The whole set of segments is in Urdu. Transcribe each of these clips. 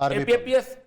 APS,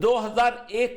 2001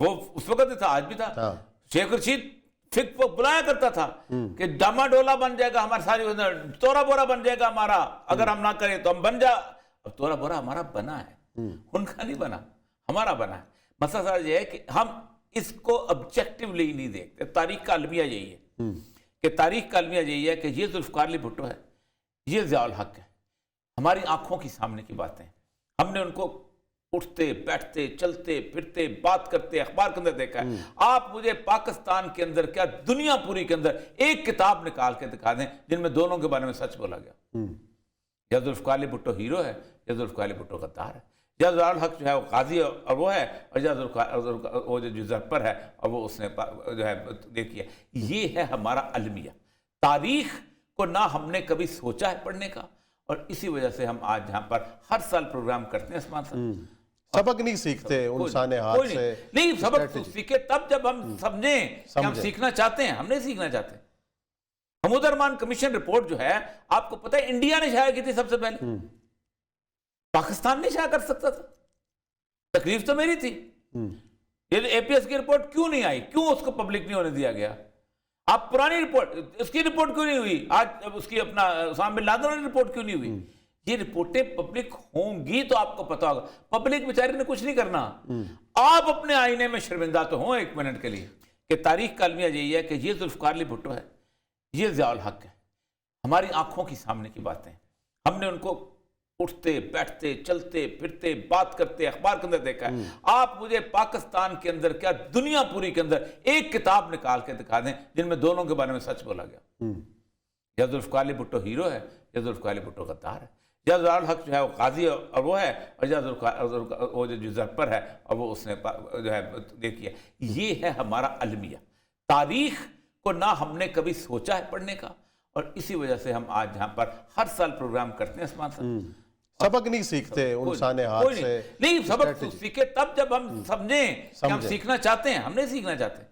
وہ اس وقت بھی تھا، آج بھی تھا. شیخ رشید فک کو بلایا کرتا تھا کہ ڈاما ڈولا بن جائے گا ہمارا ساری تورا بورا بن جائے گا ہمارا، اگر ہم نہ کریں تو ہم بن جا. اب تورا بورا ہمارا بنا ہے، ان کا نہیں بنا، ہمارا بنا ہے. مسئلہ سارا یہ ہے کہ ہم اس کو آبجیکٹیولی نہیں دیکھتے. تاریخ کا المیہ یہی ہے کہ تاریخ کا المیہ یہی ہے کہ یہ ذوالفقار علی بھٹو ہے، یہ ضیاء الحق ہے، ہماری آنکھوں کی سامنے کی باتیں. ہم نے ان کو اٹھتے بیٹھتے چلتے پھرتے بات کرتے اخبار کے اندر دیکھا ہے. آپ مجھے پاکستان کے اندر کیا دنیا پوری کے اندر ایک کتاب نکال کے دکھا دیں جن میں دونوں کے بارے میں سچ بولا گیا. یا ذوالفقار علی بھٹو ہیرو ہے یا ذوالفقار علی بھٹو غدار ہے، یا ضیاء الحق جو ہے وہ قاضی اور وہ ہے، اور یا وہ جو زرپر ہے اور وہ اس نے جو ہے دیکھی ہے. یہ ہے ہمارا المیہ. تاریخ کو نہ ہم نے کبھی سوچا ہے پڑھنے کا، اور اسی وجہ سے ہم آج یہاں پر ہر سال پروگرام کرتے ہیں. عثمان صاحب سبق نہیں سیکھتے ان سانحات سے. نہیں، سبق سیکھے تب جب ہم سمجھیں کہ ہم سیکھنا چاہتے ہیں. ہم نہیں سیکھنا چاہتے. حمود ارمان کمیشن رپورٹ جو ہے آپ کو پتہ ہے انڈیا نے شائع کی تھی سب سے پہلے، پاکستان نہیں شائع کر سکتا تھا. تکلیف تو میری تھی. یہ اے پی ایس کی رپورٹ کیوں نہیں آئی، کیوں اس کو پبلک نہیں ہونے دیا گیا؟ آپ پرانی رپورٹ، اس کی رپورٹ کیوں نہیں ہوئی؟ آج اس کی اپنا اسامہ بن لادن والی رپورٹ کیوں نہیں ہوئی؟ یہ رپورٹیں پبلک ہوں گی تو آپ کو پتا ہوگا. پبلک بیچاری نے کچھ نہیں کرنا. آپ اپنے آئینے میں شرمندہ تو ہوں ایک منٹ کے لیے کہ تاریخ کا المیہ یہی ہے کہ یہ ذوالفقار علی بھٹو ہے، یہ ضیاء الحق ہے، ہماری آنکھوں کی سامنے کی باتیں. ہم نے ان کو اٹھتے بیٹھتے چلتے پھرتے بات کرتے اخبار کے اندر دیکھا ہے. آپ مجھے پاکستان کے اندر کیا دنیا پوری کے اندر ایک کتاب نکال کے دکھا دیں جن میں دونوں کے بارے میں سچ بولا گیا. یا ذوالفقار علی بھٹو ہیرو ہے یا ذوالفقار علی بھٹو غدار ہے، یا ضیاء الحق جو ہے وہ قاضی اور وہ ہے، اور یا وہ جو زرپر ہے اور وہ اس نے جو ہے دیکھی ہے. یہ ہے ہمارا المیہ. تاریخ کو نہ ہم نے کبھی سوچا ہے پڑھنے کا، اور اسی وجہ سے ہم آج یہاں پر ہر سال پروگرام کرتے ہیں. عثمان صاحب سبق نہیں سیکھتے ان سانحات سے. نہیں، سبق سیکھے تب جب ہم سمجھیں کہ ہم سیکھنا چاہتے ہیں. ہم نہیں سیکھنا چاہتے.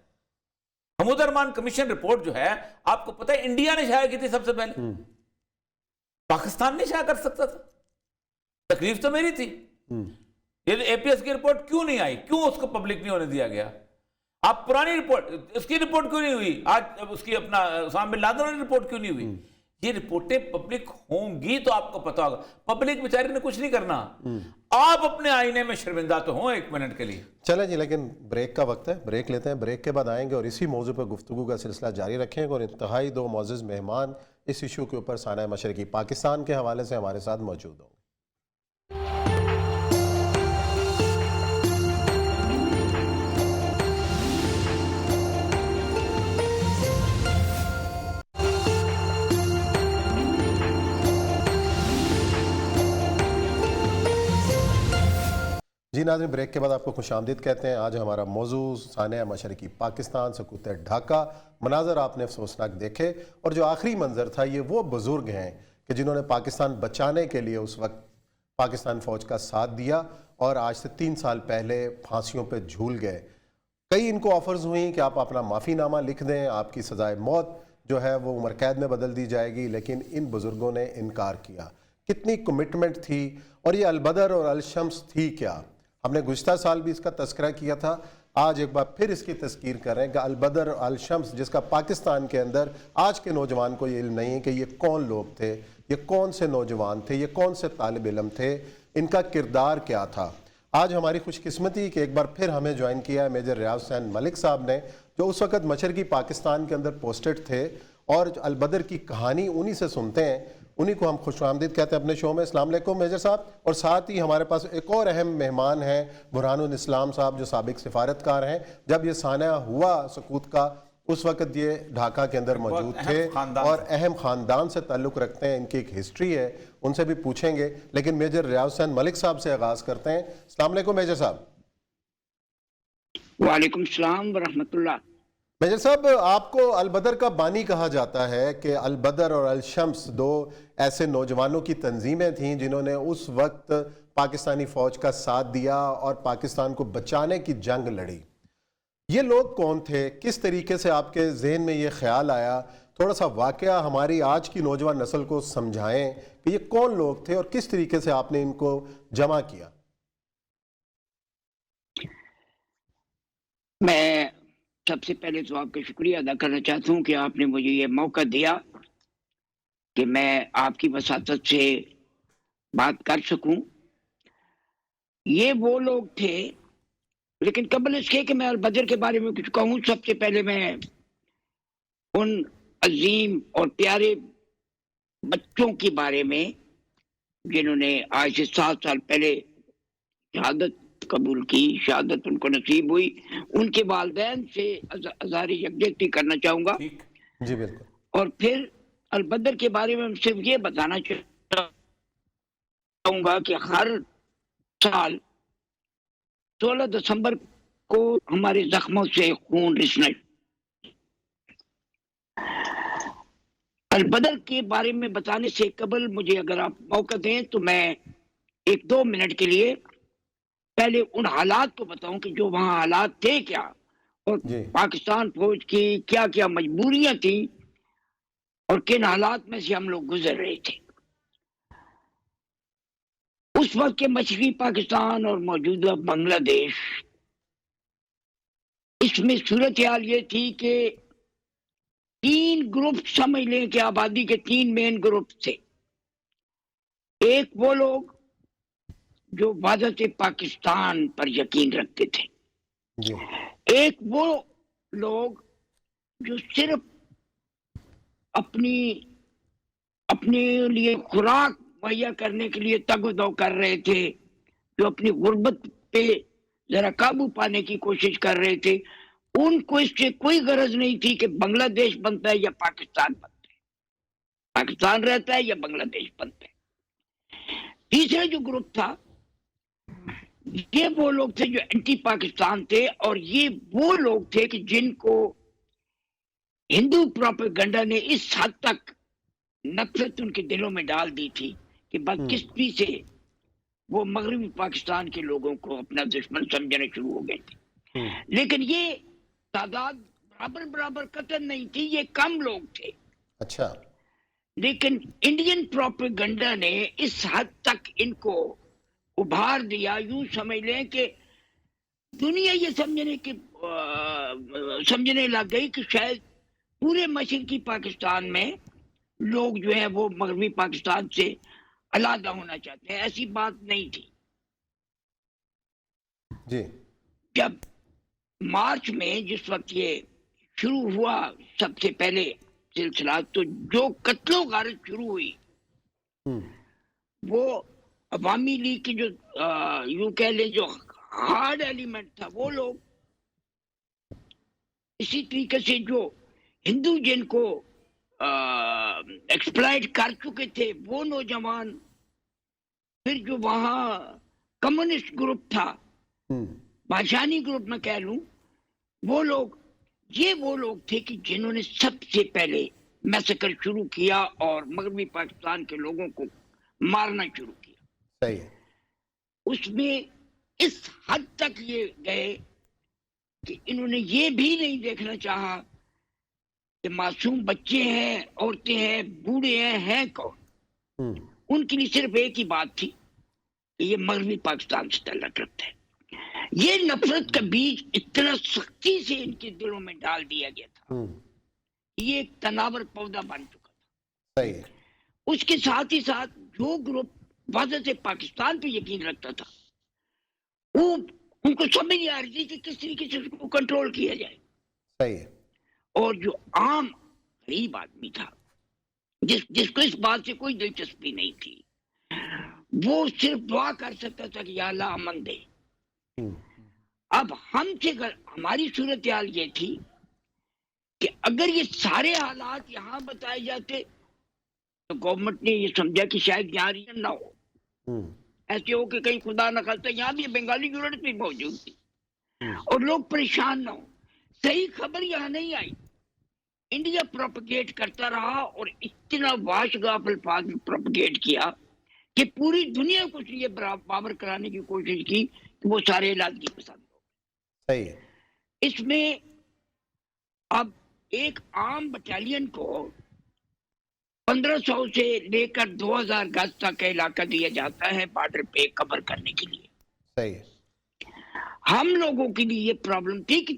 حمود ارمان کمیشن رپورٹ جو ہے آپ کو پتہ ہے انڈیا نے شائع کی تھی سب سے پہلے، پاکستان نہیں شائع کر سکتا تھا. تکلیف تو میری تھی. یہ اے پی ایس کی رپورٹ کیوں نہیں آئی، کیوں اس کو پبلک نہیں ہونے دیا گیا؟ آپ پرانی رپورٹ، اس کی رپورٹ کیوں نہیں ہوئی؟ آج اس کی اپنا اسامہ بن لادن والی رپورٹ کیوں نہیں ہوئی؟ یہ رپورٹیں پبلک ہوں گی تو آپ کو پتا ہوگا. پبلک بیچاری نے کچھ نہیں کرنا. آپ اپنے آئینے میں شرمندہ تو ہوں ایک منٹ کے لیے. چلیں جی، لیکن بریک کا وقت ہے، بریک لیتے ہیں. بریک کے بعد آئیں گے اور اسی موضوع پر گفتگو کا سلسلہ جاری رکھیں گے. اور انتہائی دو معزز مہمان اس ایشو کے اوپر سانحہ مشرقی پاکستان کے حوالے سے ہمارے ساتھ موجود ہوں گے. جی ناظرین، بریک کے بعد آپ کو خوش آمدید کہتے ہیں. آج ہمارا موضوع سانحہ مشرقی پاکستان، سقوط ڈھاکہ. مناظر آپ نے افسوسناک دیکھے، اور جو آخری منظر تھا یہ وہ بزرگ ہیں کہ جنہوں نے پاکستان بچانے کے لیے اس وقت پاکستان فوج کا ساتھ دیا، اور آج سے 3 سال پہلے پھانسیوں پہ جھول گئے. کئی ان کو آفرز ہوئیں کہ آپ اپنا معافی نامہ لکھ دیں، آپ کی سزائے موت جو ہے وہ عمر قید میں بدل دی جائے گی، لیکن ان بزرگوں نے انکار کیا. کتنی کمٹمنٹ تھی، اور یہ البدر اور الشمس تھی کیا؟ ہم نے گزشتہ سال بھی اس کا تذکرہ کیا تھا. آج ایک بار پھر اس کی تذکیر کر رہے ہیں کہ البدر اور الشمس، جس کا پاکستان کے اندر آج کے نوجوان کو یہ علم نہیں ہے کہ یہ کون لوگ تھے، یہ کون سے نوجوان تھے، یہ کون سے طالب علم تھے، ان کا کردار کیا تھا. آج ہماری خوش قسمتی کہ ایک بار پھر ہمیں جوائن کیا ہے میجر ریاض حسین ملک صاحب نے، جو اس وقت مشرقی پاکستان کے اندر پوسٹڈ تھے، اور البدر کی کہانی انہی سے سنتے ہیں. انہی کو ہم خوش آمدید کہتے ہیں اپنے شو میں. السلام علیکم میجر صاحب. اور ساتھ ہی ہمارے پاس ایک اور اہم مہمان ہیں برہان الاسلام صاحب، جو سابق سفارتکار ہیں. جب یہ سانحہ ہوا سقوط کا، اس وقت یہ ڈھاکہ کے اندر موجود تھے اور اہم خاندان سے تعلق رکھتے ہیں. ان کی ایک ہسٹری ہے، ان سے بھی پوچھیں گے. لیکن میجر ریاض حسین ملک صاحب سے آغاز کرتے ہیں. السلام علیکم میجر صاحب. وعلیکم السلام ورحمۃ اللہ. میجر صاحب، آپ کو البدر کا بانی کہا جاتا ہے کہ البدر اور الشمس دو ایسے نوجوانوں کی تنظیمیں تھیں جنہوں نے اس وقت پاکستانی فوج کا ساتھ دیا اور پاکستان کو بچانے کی جنگ لڑی. یہ لوگ کون تھے؟ کس طریقے سے آپ کے ذہن میں یہ خیال آیا؟ تھوڑا سا واقعہ ہماری آج کی نوجوان نسل کو سمجھائیں کہ یہ کون لوگ تھے اور کس طریقے سے آپ نے ان کو جمع کیا. میں سب سے پہلے تو آپ کا شکریہ ادا کرنا چاہتا ہوں کہ آپ نے مجھے یہ موقع دیا کہ میں آپ کی وساطت سے بات کر سکوں. یہ وہ لوگ تھے، لیکن قبل اس کے کہ میں البدر کے بارے میں کچھ کہوں، سب سے پہلے میں ان عظیم اور پیارے بچوں کے بارے میں جنہوں نے آج سے 7 سال پہلے شہادت قبول کی، شہادت ان کو نصیب ہوئی، ان کے والدین سے اظہار یکجہتی کرنا چاہوں گا. ٹھیک. جی بالکل. اور پھر البدر کے بارے میں صرف یہ بتانا چاہوں گا کہ ہر سال 16 دسمبر کو ہمارے زخموں سے خون رسنا. البدر کے بارے میں بتانے سے قبل مجھے اگر آپ موقع دیں تو میں 1-2 منٹ کے لیے پہلے ان حالات کو بتاؤں کہ جو وہاں حالات تھے کیا، اور جی. پاکستان فوج کی کیا کیا مجبوریاں تھیں اور کن حالات میں سے ہم لوگ گزر رہے تھے. اس وقت کے مشرقی پاکستان اور موجودہ بنگلہ دیش، اس میں صورتحال یہ تھی کہ 3 گروپ سمجھ لیں کہ آبادی کے 3 مین گروپ تھے. ایک وہ لوگ جو وحدت پاکستان پر یقین رکھتے تھے، جی. ایک وہ لوگ جو صرف اپنے لیے خوراک مہیا کرنے کے لیے تگ و دو کر رہے تھے، جو اپنی غربت پہ ذرا قابو پانے کی کوشش کر رہے تھے. ان کو اس سے کوئی غرض نہیں تھی کہ بنگلہ دیش بنتا ہے یا پاکستان بنتا ہے، پاکستان رہتا ہے یا بنگلہ دیش بنتا ہے. تیسرا جو گروپ تھا، یہ وہ لوگ تھے جو اینٹی پاکستان تھے، اور یہ وہ لوگ تھے کہ جن کو ہندو پروپیگنڈا نے اس حد تک نفرت ان کے دلوں میں ڈال دی تھی کہ بدقسمتی سے وہ مغربی پاکستان کے لوگوں کو اپنا دشمن سمجھنا شروع ہو گئے تھے. لیکن یہ تعداد برابر قطر نہیں تھی، یہ کم لوگ تھے. اچھا. لیکن انڈین پروپیگنڈا نے اس حد تک ان کو ابھار دیا، یوں سمجھ لیں کہ دنیا یہ سمجھنے لگ گئی کہ شاید پورے مشرقی پاکستان میں لوگ جو ہیں وہ مغربی پاکستان سے علیحدہ ہونا چاہتے ہیں. ایسی بات نہیں تھی. جی. جب مارچ میں جس وقت یہ شروع ہوا سب سے پہلے سلسلہ، تو جو قتل و غارت شروع ہوئی وہ عوامی لیگ کی جو یوں کہہ لیں جو ہارڈ ایلیمنٹ تھا، وہ لوگ اسی طریقے سے جو ہندو جن کو ایکسپلائٹ کر چکے تھے وہ نوجوان، پھر جو وہاں کمیونسٹ گروپ تھا، بادشاہی گروپ میں کہہ لوں، وہ لوگ، یہ وہ لوگ تھے کہ جنہوں نے سب سے پہلے میسیکر شروع کیا اور مغربی پاکستان کے لوگوں کو مارنا شروع کیا. صحیح ہے. اس میں اس حد تک یہ گئے کہ انہوں نے یہ بھی نہیں دیکھنا چاہا کہ معصوم بچے ہیں، عورتیں ہیں، بوڑھے ہیں کون. ان کے لیے صرف ایک ہی بات تھی کہ یہ مغربی پاکستان سے تعلق رکھتا ہے. یہ نفرت کا بیج اتنا سختی سے ان کے دلوں میں ڈال دیا گیا تھا، یہ ایک تناور پودا بن چکا تھا. صحیح ہے. اس کے ساتھ ہی ساتھ جو گروپ وحدت پاکستان پہ یقین رکھتا تھا، وہ ان کو سمجھ نہیں آ رہی تھی کہ کس طریقے سے اس کو کنٹرول کیا جائے. صحیح ہے. اور جو عام غریب آدمی تھا، جس کو اس بات سے کوئی دلچسپی نہیں تھی، وہ صرف دعا کر سکتا تھا کہ یا اللہ امن دے. اب ہماری صورتحال یہ تھی کہ اگر یہ سارے حالات یہاں بتائے جاتے تو گورنمنٹ نے یہ سمجھا کہ شاید یہاں ریجن نہ ہو، ایسے ہو کہ کہیں خدا نہ خواستہ یہاں بھی بنگالی یونٹ بھی موجود تھی اور لوگ پریشان نہ ہو. صحیح خبر یہاں نہیں آئی. انڈیا پروپیگیٹ کرتا رہا اور اتنا واشگاف الفاظ میں پروپیگیٹ کیا کہ پوری دنیا کو یہ باور کرانے کی کوشش کی کہ وہ سارے علاج کی پسند ہو. صحیح ہے. اس میں اب ایک عام بٹالین کو 1500 سے لے کر 2000 گز تک کا علاقہ دیا جاتا ہے بارڈر پہ کور کرنے کے لیے. صحیح ہے. ہم لوگوں کے لیے یہ پرابلم تھی کہ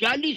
40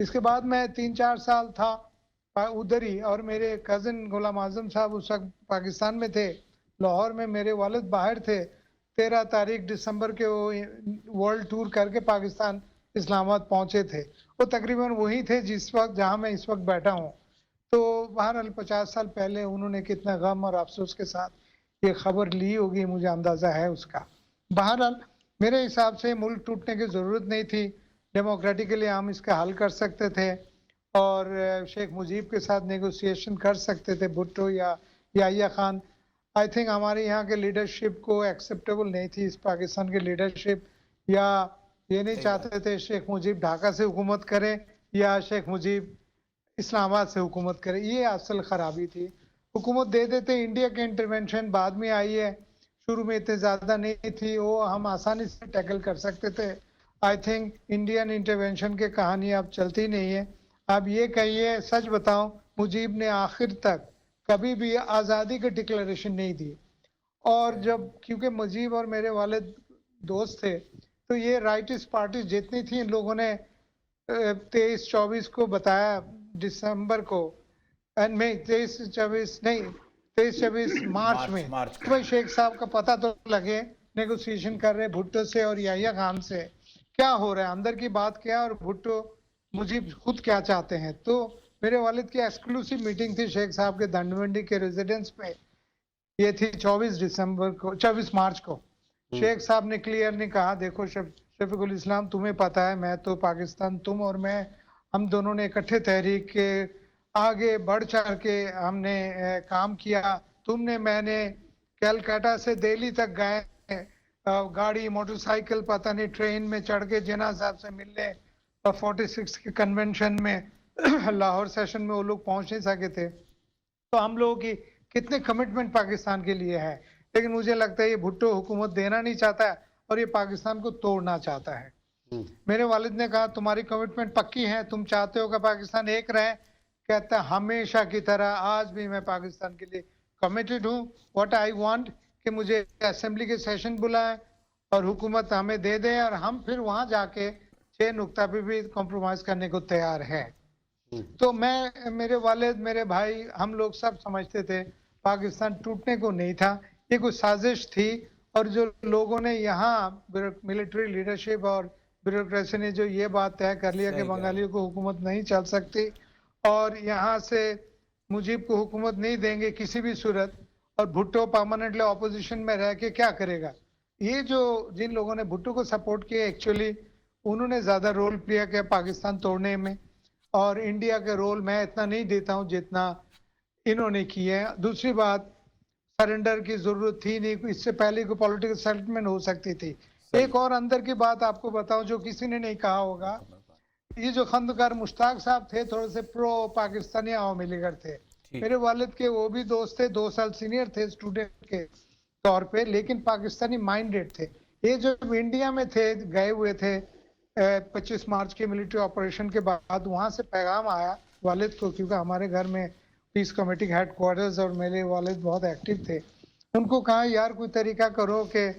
اس کے بعد میں 3-4 سال تھا ادھر ہی، اور میرے کزن غلام اعظم صاحب اس وقت پاکستان میں تھے، لاہور میں، میرے والد باہر تھے. 13 تاریخ دسمبر کے وہ ورلڈ ٹور کر کے پاکستان اسلام آباد پہنچے تھے. وہ تقریباً وہی تھے جس وقت جہاں میں اس وقت بیٹھا ہوں. تو بہرحال 50 سال پہلے انہوں نے کتنا غم اور افسوس کے ساتھ یہ خبر لی ہوگی، مجھے اندازہ ہے اس کا. بہرحال میرے حساب سے ملک ٹوٹنے کی ضرورت نہیں تھی، ڈیموکریٹکلی ہم اس کا حل کر سکتے تھے اور شیخ مجیب کے ساتھ نیگوسیشن کر سکتے تھے، بھٹو یا یحییٰ خان. آئی تھنک ہمارے یہاں کے لیڈرشپ کو ایکسیپٹیبل نہیں تھی اس پاکستان کی لیڈرشپ، یا یہ نہیں چاہتے تھے شیخ مجیب ڈھاکہ سے حکومت کرے یا شیخ مجیب اسلام آباد سے حکومت کرے. یہ اصل خرابی تھی. حکومت دے دیتے، انڈیا کے انٹرونشن بعد میں آئی ہے، شروع میں اتنے زیادہ نہیں تھی، وہ ہم آسانی سے ٹیکل کر سکتے تھے. آئی تھنک انڈین انٹرونشن کی کہانی اب چلتی نہیں ہے. اب یہ کہیے، سچ بتاؤں، مجیب نے آخر تک کبھی بھی آزادی کی ڈکلیریشن نہیں دی. اور جب کیونکہ مجیب اور میرے والد دوست تھے تو یہ رائٹس پارٹی جتنی تھی، ان لوگوں نے 23-24 کو بتایا دسمبر کو، میں 23-24 مارچ میں، بھائی شیخ صاحب کا پتہ تو لگے، نیگوسیشن کر رہے بھٹو سے اور یحییٰ خان سے، کیا ہو رہا ہے اندر کی بات کیا، اور بھٹو مجیب خود کیا چاہتے ہیں. تو میرے والد کی ایکسکلوسیو میٹنگ تھی شیخ صاحب کے دنڈ کے ریزیڈنس پہ، یہ تھی 24 مارچ کو. شیخ صاحب نے کلیئر نے کہا، دیکھو شفیق الاسلام، تمہیں پتا ہے میں تو پاکستان، تم اور میں، ہم دونوں نے اکٹھے تحریک کے آگے بڑھ چڑھ کے ہم نے کام کیا. تم نے، میں نے کلکتہ سے دہلی تک گئے، گاڑی موٹر سائیکل پتہ نہیں ٹرین میں چڑھ کے جناح صاحب سے ملنے، اور 46 کے کنونشن میں لاہور سیشن میں وہ لوگ پہنچ نہیں سکے تھے. تو ہم لوگوں کی کتنے کمٹمنٹ پاکستان کے لیے ہے. لیکن مجھے لگتا ہے یہ بھٹو حکومت دینا نہیں چاہتا ہے اور یہ پاکستان کو توڑنا چاہتا ہے. میرے والد نے کہا تمہاری کمٹمنٹ پکی ہے، تم چاہتے ہو کہ پاکستان ایک رہے. کہتا ہے ہمیشہ کی طرح آج بھی میں پاکستان کے لیے کمیٹڈ ہوں. واٹ آئی وانٹ کہ مجھے اسمبلی کے سیشن بلائیں اور حکومت ہمیں دے دیں، اور ہم پھر وہاں جا کے 6 نقطہ پہ بھی کمپرومائز کرنے کو تیار ہے. تو میں، میرے والد، میرے بھائی، ہم لوگ سب سمجھتے تھے پاکستان ٹوٹنے کو نہیں تھا، یہ کوئی سازش تھی. اور جو لوگوں نے یہاں ملٹری لیڈرشپ اور بیوروکریسی نے جو یہ بات طے کر لیا کہ بنگالیوں کو حکومت نہیں چل سکتی اور یہاں سے مجیب کو حکومت نہیں دیں گے کسی بھی صورت، اور بھٹو پرماننٹلی اپوزیشن میں رہ کے کیا کرے گا. یہ جو جن لوگوں نے بھٹو کو سپورٹ کیا، ایکچولی انہوں نے زیادہ رول پلے کیا پاکستان توڑنے میں، اور انڈیا کے رول میں اتنا نہیں دیتا ہوں جتنا انہوں نے کیا ہے. دوسری بات، سرنڈر کی ضرورت تھی نہیں، اس سے پہلے کوئی پولیٹیکل سیٹلمنٹ ہو سکتی تھی. ایک اور اندر کی بات آپ کو بتاؤں جو کسی نے نہیں کہا ہوگا، یہ جو خندکار مشتاق صاحب تھے تھوڑے سے پرو پاکستانی عوامی لیڈر تھے. میرے والد کے وہ بھی دوست تھے، 2 سال سینئر تھے اسٹوڈنٹ کے طور پہ، لیکن پاکستانی مائنڈڈ تھے. یہ جو انڈیا میں تھے، گئے ہوئے تھے 25 مارچ کے ملٹری آپریشن کے بعد، وہاں سے پیغام آیا والد کو، کیونکہ ہمارے گھر میں پیس کمیٹی ہیڈ کوارٹرز اور میرے والد بہت ایکٹیو تھے. ان کو کہا یار کوئی طریقہ کرو کہ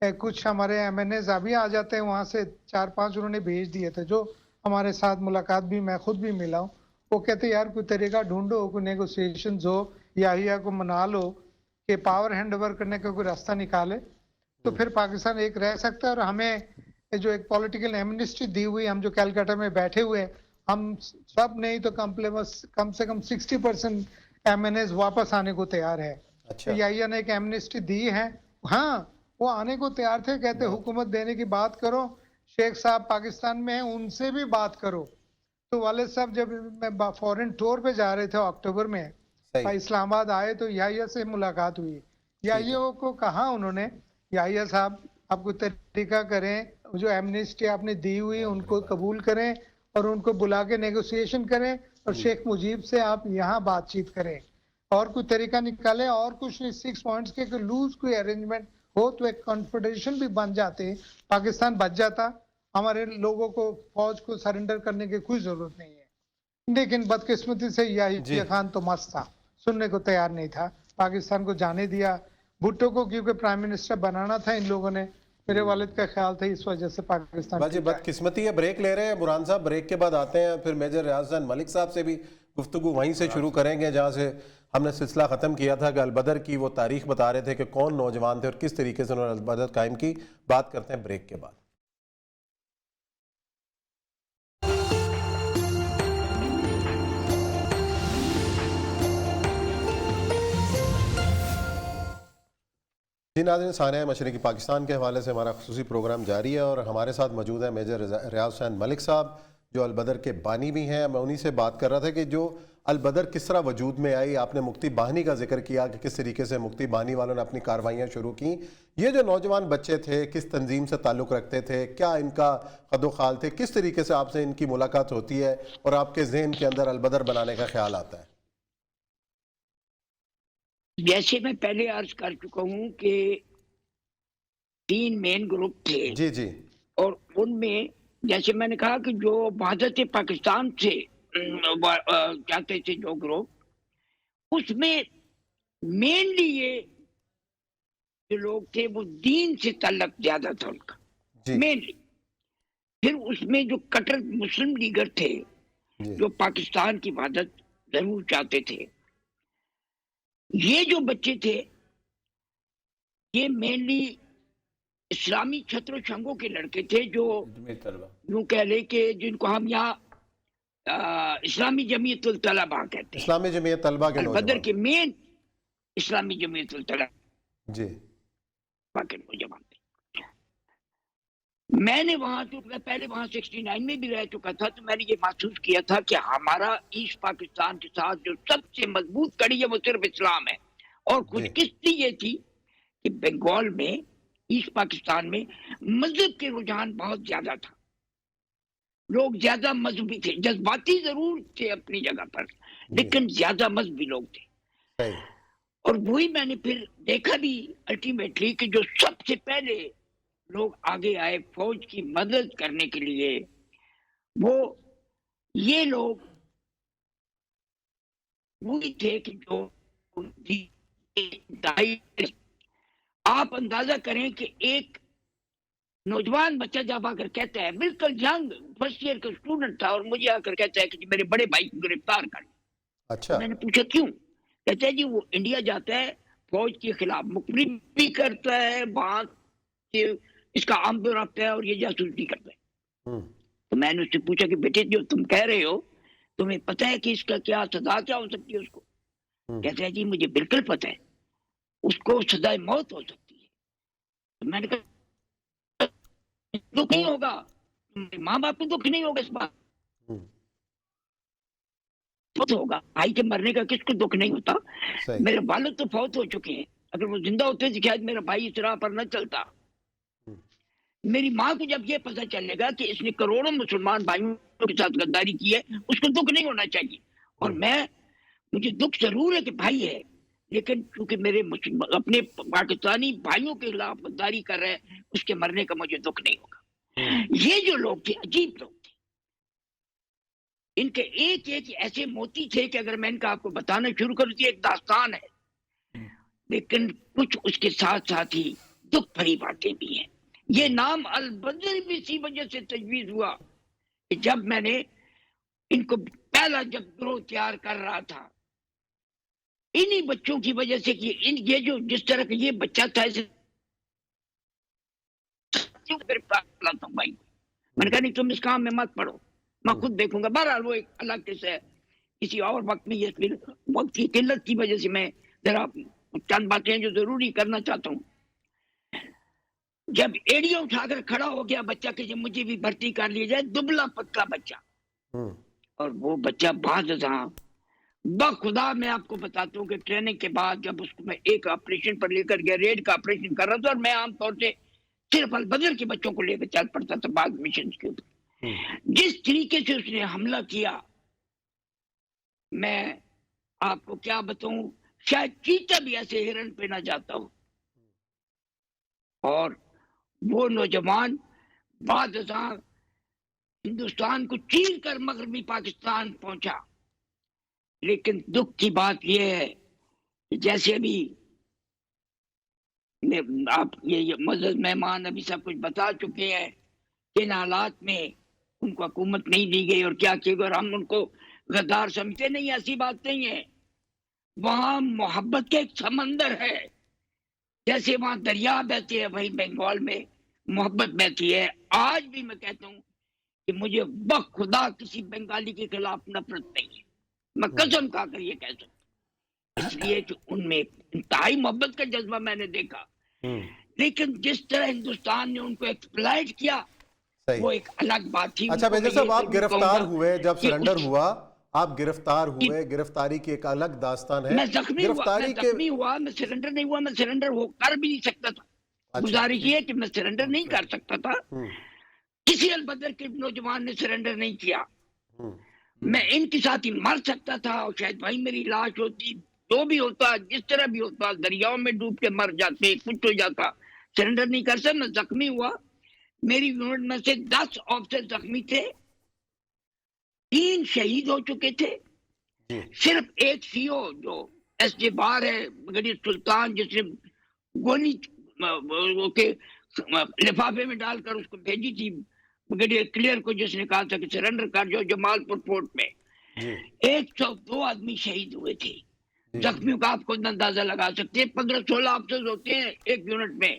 کچھ ہمارے ایم این ایز ابھی آ جاتے ہیں وہاں سے، 4-5 انہوں نے بھیج دیے تھے جو ہمارے ساتھ ملاقات بھی، میں خود بھی ملا ہوں. وہ کہتے یار کوئی طریقہ ڈھونڈو، کوئی نیگوسیشنز ہو، یحییٰ کو منا لو کہ پاور ہینڈ اوور کرنے کا کوئی راستہ نکالے تو پھر پاکستان ایک رہ سکتا ہے. اور ہمیں جو ایک پولیٹیکل ایمنسٹی دی ہوئی، ہم جو کلکتہ میں بیٹھے ہوئے، ہم سب نہیں تو کم سے کم 60% ایم این ایز واپس آنے کو تیار ہے. یحییٰ نے ایک ایمنسٹی دی ہے، ہاں وہ آنے کو تیار تھے. کہتے حکومت دینے کی بات کرو، شیخ صاحب پاکستان میں ہیں، ان سے بھی بات کرو. تو والد صاحب جب میں فورن ٹور پہ جا رہے تھے اکتوبر میں، اسلام آباد آئے تو یحییٰ سے ملاقات ہوئی. یحییٰ کو کہا انہوں نے، یحییٰ صاحب آپ کوئی طریقہ کریں، جو ایمنسٹی آپ نے دی ہوئی ان کو قبول کریں اور ان کو بلا کے نیگوسیشن کریں، اور شیخ مجیب سے آپ یہاں بات چیت کریں اور کوئی طریقہ نکالیں. اور کچھ 6 پوائنٹس کے لوز کوئی ارینجمنٹ ہو تو ایک کنفیڈریشن بھی بن جاتے، پاکستان بچ جاتا، ہمارے لوگوں کو فوج کو سرنڈر کرنے کی کوئی ضرورت نہیں ہے. لیکن بدقسمتی سے یحییٰ خان تو مست تھا، سننے کو تیار نہیں تھا، پاکستان کو جانے دیا. بھٹو کو کیونکہ پرائم منسٹر بنانا تھا ان لوگوں نے، میرے والد کا خیال تھا اس وجہ سے پاکستان باجی بدقسمتی ہے. بریک لے رہے ہیں برہان صاحب, بریک کے بعد آتے ہیں پھر میجر ریاض حسین ملک صاحب سے بھی گفتگو وہیں سے شروع کریں گے جہاں سے ہم نے سلسلہ ختم کیا تھا کہ البدر کی وہ تاریخ بتا رہے تھے کہ کون نوجوان تھے اور کس طریقے سے انہوں نے البدر قائم کی. بات کرتے ہیں بریک کے بعد. جی ناظرین, سانحہ مشرقی پاکستان کے حوالے سے ہمارا خصوصی پروگرام جاری ہے اور ہمارے ساتھ موجود ہیں میجر ریاض حسین ملک صاحب جو البدر کے بانی بھی ہیں. میں انہی سے بات کر رہا تھا کہ جو البدر کس طرح وجود میں آئی. آپ نے مکتی بانی کا ذکر کیا کہ کس طریقے سے مکتی بانی والوں نے اپنی کاروائیاں شروع کیں. یہ جو نوجوان بچے تھے کس تنظیم سے تعلق رکھتے تھے, کیا ان کا خد و خال تھے, کس طریقے سے آپ سے ان کی ملاقات ہوتی ہے اور آپ کے ذہن کے اندر البدر بنانے کا خیال آتا ہے؟ جیسے میں پہلے عرض کر چکا ہوں کہ 3 مین گروپ تھے. جی جی. اور ان میں جیسے میں نے کہا کہ جو وحدت پاکستان سے چاہتے تھے جو گروپ, اس میں مینلی یہ جو لوگ تھے وہ دین سے تعلق زیادہ تھا ان کا مینلی. پھر اس میں جو کٹر مسلم لیگر تھے جو پاکستان کی وحدت ضرور چاہتے تھے. یہ جو بچے تھے یہ مینلی اسلامی چھتر و چھنگوں کے لڑکے تھے جو یوں کہہ لے کہ جن کو ہم یہاں اسلامی جمعیت الطلباء کہتے ہیں. اسلامی جمعیت طلباء کے نوجوان, البدر کے مین اسلامی جمعیت الطلباء جی کے نوجوان تھے. میں نے وہاں تو پہلے وہاں 69 میں بھی رہ چکا تھا, تو میں نے یہ محسوس کیا تھا کہ ہمارا ایسٹ پاکستان کے ساتھ جو سب سے مضبوط کڑی ہے وہ صرف اسلام ہے. اور خوش قسمتی یہ تھی کہ بنگال میں ایسٹ پاکستان میں مذہب کے رجحان بہت زیادہ تھا. لوگ زیادہ مذہبی تھے, جذباتی ضرور تھے اپنی جگہ پر, لیکن زیادہ مذہبی لوگ تھے. اور وہی میں نے پھر دیکھا بھی الٹیمیٹلی کہ جو سب سے پہلے لوگ آگے آئے فوج کی مدد کرنے کے لیے, وہ یہ لوگ وہی تھے کہ جو آپ اندازہ کریں کہ ایک نوجوان بچہ جب آ کر کہتا ہے, بالکل ینگ فرسٹ ایئر کا اسٹوڈنٹ تھا, اور مجھے آ کر کہتا ہے کہ میرے بڑے بھائی کو گرفتار کر. اچھا. میں نے پوچھا کیوں؟ کہتا ہے جی وہ انڈیا جاتا ہے, فوج کے خلاف مقابلہ بھی کرتا ہے, وہاں اس کا عام دور رفتا ہے اور یہ جاسوسی کرتا ہے. تو میں نے اس سے پوچھا کہ بیٹے جو تم کہہ رہے ہو تمہیں پتہ ہے کہ اس کا کیا سزا کیا ہو سکتی ہے اس کو؟ کہتا ہے جی مجھے بالکل پتہ ہے, اس کو سزائے موت ہو سکتی ہے. تو میں نے کہا دکھ نہیں ہوگا, ماں باپ کو دکھ نہیں ہوگا اس بات ہوگا, بھائی کے مرنے کا کس کو دکھ نہیں ہوتا. میرے والد تو فوت ہو چکے ہیں, اگر وہ زندہ ہوتے تو شاید میرا بھائی اس راہ پر نہ چلتا. میری ماں کو جب یہ پتہ چلے گا کہ اس نے کروڑوں مسلمان بھائیوں کے ساتھ غداری کی ہے, اس کو دکھ نہیں ہونا چاہیے. اور مجھے دکھ ضرور ہے کہ بھائی ہے, لیکن چونکہ میرے اپنے پاکستانی بھائیوں کے خلاف غداری کر رہے ہیں, اس کے مرنے کا مجھے دکھ نہیں ہوگا. یہ جو لوگ تھے عجیب لوگ تھے, ان کے ایک ایک ایسے موتی تھے کہ اگر میں ان کا آپ کو بتانا شروع کروں تو ایک داستان ہے, لیکن کچھ اس کے ساتھ ساتھ ہی دکھ بھری باتیں بھی ہیں. یہ نام البدر بھی اسی وجہ سے تجویز ہوا کہ جب میں نے ان کو پہلا جب گروہ تیار کر رہا تھا, انہی بچوں کی وجہ سے کہ یہ جو جس طرح کا یہ بچہ تھا میں نے کہا نہیں تم اس کام میں مت پڑو, میں خود دیکھوں گا. بہرحال وہ ایک الگ قصہ ہے, کسی اور وقت میں. یہ پھر وقت کی قلت کی وجہ سے میں ذرا چند باتیں جو ضروری کرنا چاہتا ہوں. جب ایڑیاں اٹھا کر کھڑا ہو گیا بچہ کہ جب مجھے بھی بھرتی کر لیا جائے, دبلا پتلا بچہ, اور وہ بچہ بعض ازاں بخدا میں آپ کو بتاتا ہوں کہ ٹریننگ کے بعد جب اس کو میں ایک آپریشن پر لے کر گیا, ریڈ کا آپریشن کر رہا تھا, اور میں عام طور سے صرف البدر کے بچوں کو لے کر چل پڑتا تھا بعض مشن کے اوپر. جس طریقے سے اس نے حملہ کیا میں آپ کو کیا بتاؤں, شاید چیتا بھی ایسے ہرن پہ نہ جاتا ہوں. اور وہ نوجوان بعد ازاں ہندوستان کو چیر کر مغربی پاکستان پہنچا. لیکن دکھ کی بات یہ ہے کہ جیسے ابھی آپ یہ معزز مہمان ابھی سب کچھ بتا چکے ہیں کہ ان حالات میں ان کو حکومت نہیں دی گئی اور کیا کیا گیا، اور ہم ان کو غدار سمجھتے نہیں، ایسی بات نہیں ہے. وہاں محبت کا ایک سمندر ہے، جیسے وہاں دریا بہتے ہیں وہیں بنگال میں محبت بہتی ہے. آج بھی میں کہتا ہوں کہ مجھے بخدا کسی بنگالی کے خلاف نفرت نہیں ہے، میں قسم کھا کر یہ کہہ سکتا ہوں، اس لیے کہ ان میں انتہائی محبت کا جذبہ میں نے دیکھا. لیکن جس طرح ہندوستان نے ان کو ایکسپلائٹ کیا وہ ایک الگ بات تھی. اچھا میجر صاحب، آپ گرفتار ہوئے، جب سرنڈر ہوا آپ گرفتار ہوئے، گرفتاری کی ایک الگ داستان ہے. میں زخمی ہوا، میں سرنڈر نہیں ہوا، میں سرنڈر ہو کر بھی نہیں سکتا تھا. گزارش یہ کہ میں سرنڈر نہیں کر سکتا تھا. کسی البدر کے نوجوان نے سرنڈر نہیں کیا. میں ان کے ساتھ ہی مر سکتا تھا اور شاید وہیں میری لاش ہوتی، جو بھی ہوتا، جس طرح بھی ہوتا، دریاؤں میں ڈوب کے مر جاتے، کچھ ہو جاتا. سرنڈر نہیں کر سکتا. میں زخمی ہوا، میری یونٹ میں سے 10 آفیسر زخمی تھے، 3 شہید ہو چکے تھے. صرف ایک سی او جو ایس جے بار ہے بریگیڈیئر سلطان، جس نے گولی کے لفافے میں ڈال کر اس کو بھیجی تھی بریگیڈیئر کلیئر کو، جس نے کہا تھا کہ سرنڈر کر جو جمال پور فورٹ میں. 102 آدمی شہید ہوئے تھے. زخمیوں کا آپ خود اندازہ لگا سکتے ہیں، 15-16 آفیسر ہوتے ہیں ایک یونٹ میں،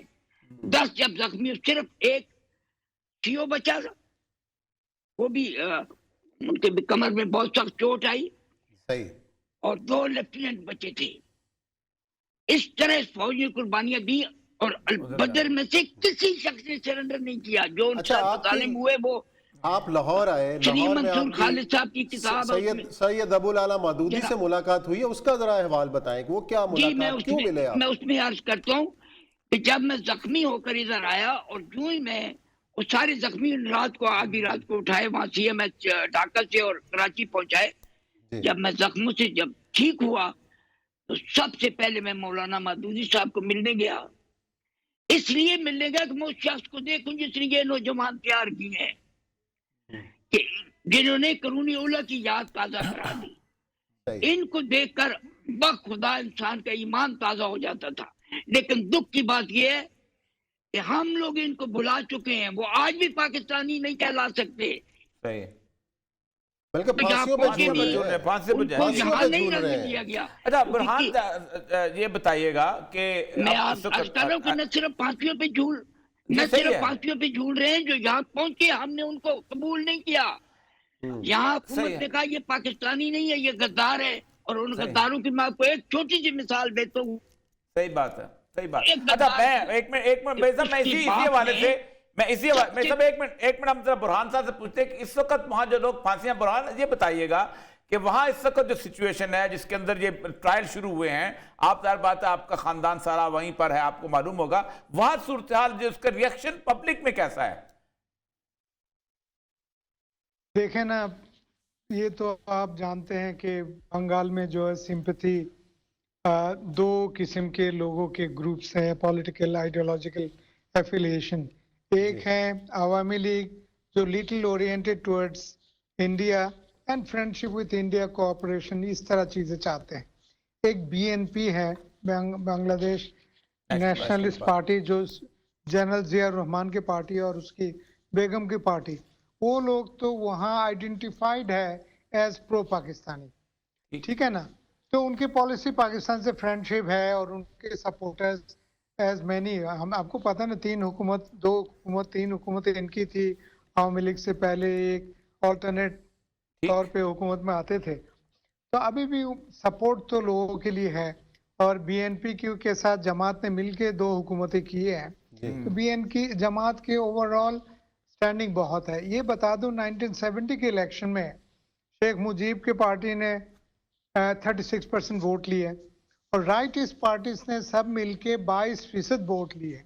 10 جب زخمی، صرف ایک سی او بچا. وہ بھی ان کے کمر میں بہت سخت چوٹ آئی اور 2 لیفٹیننٹ بچے تھے. اس طرح فوج نے قربانیاں دی اور البدر میں سے کسی شخص نے سرنڈر نہیں کیا. جو ان ساتھ ظالم ہوئے وہ آپ لاہور آئے، شری لاہور میں منصور آپ خالد صاحب کی کتاب سید ابو العلا مودودی سے ملاقات ہوئی ہے، اس کا ذرا احوال بتائیں کہ وہ کیا ملاقات، کیوں ملے آپ؟ میں اس میں عرض کرتا ہوں کہ جب میں زخمی ہو کر ادھر آیا اور جو ہی میں وہ سارے زخمی رات کو آدھی رات کو اٹھائے وہاں سی ایم ایچ ڈھاکہ سے اور کراچی پہنچائے. جب میں زخموں سے جب ٹھیک ہوا تو سب سے پہلے میں مولانا مودودی صاحب کو ملنے گیا. اس لیے ملنے گیا کہ میں اس شخص کو دیکھوں جس نے یہ نوجوان تیار کی ہیں، کہ جنہوں نے قرون اولیٰ کی یاد تازہ کرا دی. ان کو دیکھ کر بخدا انسان کا ایمان تازہ ہو جاتا تھا. لیکن دکھ کی بات یہ ہے کہ ہم لوگ ان کو بھلا چکے ہیں، وہ آج بھی پاکستانی نہیں کہلا سکتے. بلکہ پھانسیوں پہ جھول رہے ہیں، پھانسی پہ یہاں نہیں رہنے دیا گیا. اچھا برہان یہ بتائیے گا کہ میں آپ عرض کر رہا ہوں کہ نہ صرف پھانسیوں پہ جھول، نہ صرف پھانسیوں پہ جھول رہے ہیں جو یہاں پہنچ کے ہم نے ان کو قبول نہیں کیا. یہاں حکومت نے کہا یہ پاکستانی نہیں ہے، یہ غدار ہے، اور ان غداروں کی میں آپ کو ایک چھوٹی سی مثال دیتا ہوں. صحیح بات ہے، صحیح بات. اچھا میں ایک منٹ بھائی صاحب، میں اسی حوالے سے ایک منٹ ہم ذرا برہان صاحب سے پوچھتے ہیں کہ اس وقت وہاں جو لوگ پھانسیاں، برہان یہ بتائیے گا کہ وہاں اس وقت جو سچویشن ہے جس کے اندر یہ ٹرائل شروع ہوئے ہیں، آپ ظاہر بات ہے آپ کا خاندان سارا وہیں پر ہے، آپ کو معلوم ہوگا وہاں صورتحال جو اس کا ریئیکشن پبلک میں کیسا ہے؟ دیکھیں نا، یہ تو آپ جانتے ہیں کہ بنگال میں جو ہے سمپتھی 2 قسم کے لوگوں کے گروپس ہیں، پولیٹیکل آئیڈیولوجیکل ایفیلیشن. ایک ہے عوامی لیگ جو little oriented towards India and friendship with India, cooperation, اس طرح چیزیں چاہتے ہیں. ایک BNP ہے، بنگلہ دیش نیشنلسٹ پارٹی، جو جنرل ضیاء الرحمان کی پارٹی اور اس کی بیگم کی پارٹی. وہ لوگ تو وہاں آئیڈینٹیفائڈ ہے ایز پرو پاکستانی، ٹھیک ہے نا. تو ان کی پالیسی پاکستان سے فرینڈشپ ہے اور ان کے سپورٹرز ایز مینی، ہم آپ کو پتہ نا 3 حکومتیں ان کی تھی. عوامی لیگ سے پہلے ایک آلٹرنیٹ طور پہ حکومت میں آتے تھے. تو ابھی بھی سپورٹ تو لوگوں کے لیے ہے. اور BNP کے ساتھ جماعت نے مل کے 2 حکومتیں کی ہیں. تو BNP جماعت کے اوورال سٹینڈنگ بہت ہے. یہ بتا دوں 1970 کے الیکشن میں شیخ مجیب کی پارٹی نے 36% ووٹ لیے اور رائٹسٹ پارٹیز نے سب مل کے 22% ووٹ لیے،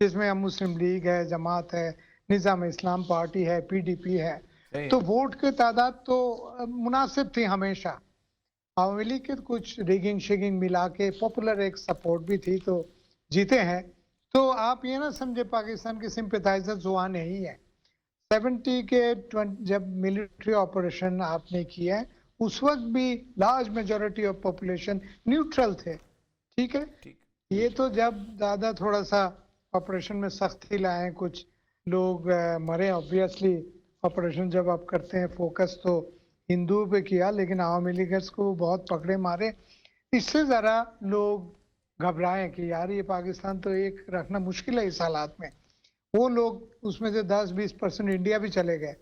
جس میں مسلم لیگ ہے، جماعت ہے، نظام اسلام پارٹی ہے، PDP ہے. تو ووٹ کی تعداد تو مناسب تھی ہمیشہ. عوامی لیگ کے کچھ ریگنگ شیگنگ ملا کے پاپولر ایک سپورٹ بھی تھی تو جیتے ہیں. تو آپ یہ نہ سمجھے پاکستان کے سمپیتائزرز وہاں نہیں ہے. 70 کے جب ملٹری آپریشن آپ نے کیا اس وقت بھی large majority of population neutral تھے، ٹھیک ہے. یہ تو جب زیادہ تھوڑا سا آپریشن میں سختی لائیں, کچھ لوگ مرے, آبویسلی آپریشن جب آپ کرتے ہیں فوکس تو ہندوؤں پہ کیا, لیکن عوامی لیگرز کو بہت پکڑے مارے. اس سے ذرا لوگ گھبرائیں کہ یار یہ پاکستان تو ایک رکھنا مشکل ہے اس حالات میں. وہ لوگ اس میں سے 10-20% انڈیا بھی چلے گئے,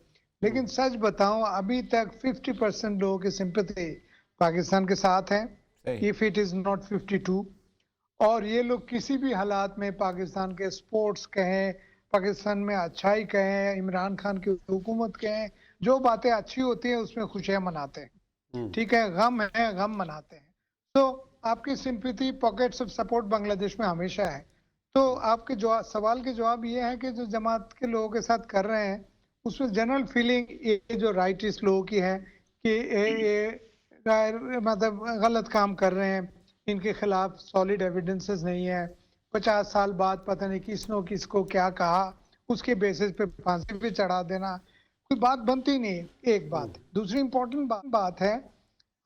لیکن سچ بتاؤں ابھی تک 50% لوگوں کی سمپتھی پاکستان کے ساتھ ہیں, if it is not 52. اور یہ لوگ کسی بھی حالات میں پاکستان کے سپورٹس کہیں, پاکستان میں اچھائی کہیں, عمران خان کی حکومت کہیں, جو باتیں اچھی ہوتی ہیں اس میں خوشیاں مناتے ہیں. ٹھیک ہے, غم ہے, غم مناتے ہیں. تو آپ کی سمپیتھی, پاکٹس آف سپورٹ بنگلہ دیش میں ہمیشہ ہے. تو آپ کے سوال کے جواب یہ ہے کہ جو جماعت کے لوگوں کے ساتھ کر رہے ہیں اس میں جنرل فیلنگ یہ جو رائٹسٹ لوگوں کی ہے کہ یہ مطلب غلط کام کر رہے ہیں, ان کے خلاف سالڈ ایویڈنسز نہیں ہے, 50 سال بعد پتہ نہیں کس نے کس کو کیا کہا, اس کے بیسس پہ پھانسی پہ چڑھا دینا, کوئی بات بنتی نہیں. ایک بات. دوسری امپورٹنٹ بات ہے,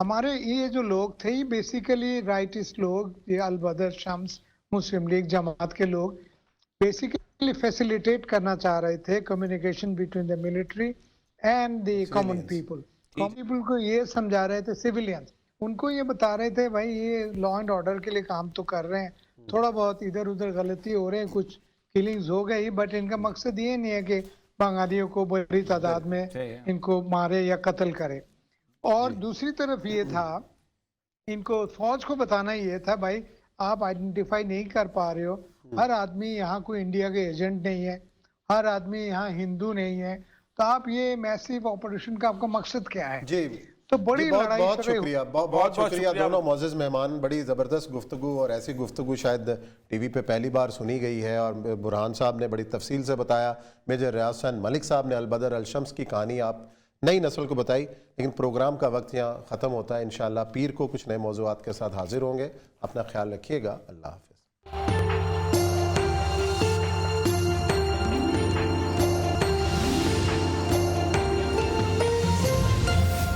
ہمارے یہ جو لوگ تھے یہ بیسیکلی رائٹسٹ لوگ, یہ البدر, شمس, مسلم لیگ, جماعت کے لوگ بیسیکلی فیسیلیٹیٹ کرنا چاہ رہے تھے communication between the military and the common people. Common people کو یہ سمجھا رہے تھے, سیویلینز ان کو یہ بتا رہے تھے بھائی یہ لا اینڈ آرڈر کے لیے کام تو کر رہے ہیں, تھوڑا بہت ادھر ادھر غلطی ہو رہے ہیں, کچھ کلنگز ہو گئی, بٹ ان کا مقصد یہ نہیں ہے کہ بنگالیوں کو بڑی تعداد میں ان کو مارے یا قتل کرے. اور دوسری طرف یہ تھا, ان کو فوج کو بتانا یہ تھا بھائی آپ آئیڈینٹیفائی نہیں کر پا رہے ہو, ہر آدمی یہاں کوئی انڈیا کے ایجنٹ نہیں ہے, ہر آدمی یہاں ہندو نہیں ہے, تو آپ یہ میسیو آپریشن کا آپ کا مقصد کیا ہے. جی تو بڑی لڑائی بہت شکریہ, بہت شکریہ دونوں معزز مہمان. بڑی زبردست گفتگو, اور ایسی گفتگو شاید ٹی وی پہ پہلی بار سنی گئی ہے, اور برہان صاحب نے بڑی تفصیل سے بتایا, میجر ریاض حسین ملک صاحب نے البدر الشمس کی کہانی آپ نئی نسل کو بتائی. لیکن پروگرام کا وقت یہاں ختم ہوتا ہے. انشاءاللہ پیر کو کچھ نئے موضوعات کے ساتھ حاضر ہوں گے. اپنا خیال رکھیے گا. اللہ حافظ.